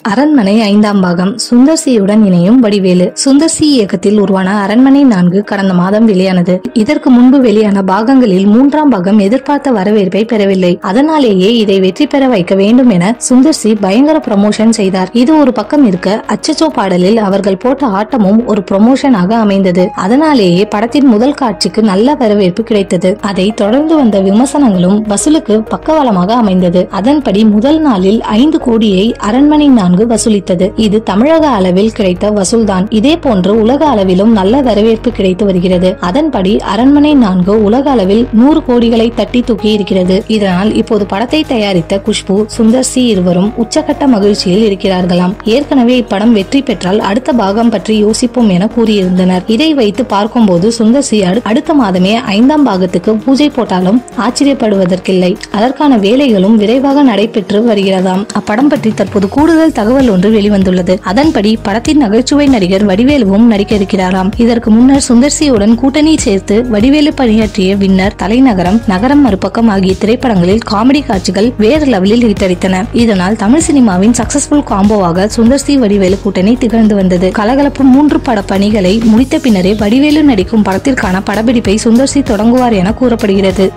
அரண்மனை 5ஆம் பாகம் சுந்தர் சியுடன் இணையும் வடிவேலு. சுந்தர் சி இயக்கத்தில் உருவான அரண்மனை 4 கடந்த மாதம் வெளியானது. இதற்கு முன்பு வெளியான பாகங்களில் 3ஆம் பாகம் எதிர்பார்த்த வரவேற்பை பெறவில்லை. அதனாலேயே இதை வெற்றி பெற வைக்க வேண்டும் என சுந்தர் சி பயங்கர ப்ரமோஷன் செய்தார். இது ஒரு பக்கம் இருக்க, அச்சச்சோ பாடலில் அவர்கள் போட்ட ஆட்டமும் ஒரு ப்ரமோஷனாக அமைந்தது. அதனாலேயே படத்தின் முதல் காட்சிக்கு நல்ல வரவேற்பு கிடைத்தது. அதை தொடர்ந்து வந்த விமர்சனங்களும் வசூலுக்கு பக்கபலமாக அமைந்தது. அதன்படி முதல் நாளில் 5 கோடியை அரண்மனை 4 வசூலித்தது. இது தமிழக அளவில் கிடைத்த வசூல்தான். இதே போன்று உலக அளவிலும் நல்ல வரவேற்பு கிடைத்து வருகிறது. அதன்படி அரண்மனை 4 உலக அளவில் 100 கோடிகளை தட்டி தூக்கி இருக்கிறது. இதனால் இப்போது படத்தை தயாரித்த குஷ்பு, சுந்தர் சி இருவரும் உச்சகட்ட மகிழ்ச்சியில் இருக்கிறார்களாம். ஏற்கனவே இப்படம் வெற்றி பெற்றால் அடுத்த பாகம் பற்றி யோசிப்போம் என கூறியிருந்தனர். இதை வைத்து பார்க்கும்போது சுந்தர் சி அடுத்த மாதமே 5ஆம் பாகத்துக்கு பூஜை போட்டாலும் ஆச்சரியப்படுவதற்கில்லை. அதற்கான வேலைகளும் விரைவாக நடைபெற்று வருகிறதாம். அப்படம் பற்றி தற்போது கூடுதல் தகவல் ஒன்று வெளிவந்துள்ளது. அதன்படி படத்தின் நகைச்சுவை நடிகர் வடிவேலுவும் நடிக்க இருக்கிறாராம். இதற்கு முன்னர் சுந்தர் சியுடன் கூட்டணி சேர்த்து வடிவேலு பணியாற்றிய வின்னர், தலைநகரம், நகரம் மறுபக்கம் ஆகிய திரைப்படங்களில் காமெடி காட்சிகள் வேறு லெவலில் ஹிட்டடித்தன. இதனால் தமிழ் சினிமாவின் சக்சஸ்ஃபுல் காம்போவாக சுந்தர் சி வடிவேலு கூட்டணி திகழ்ந்து வந்தது. கலகலப்பு 3 பட பணிகளை முடித்த பின்னரே வடிவேலு நடிக்கும் படத்திற்கான படப்பிடிப்பை சுந்தர் சி தொடங்குவார் என கூறப்படுகிறது.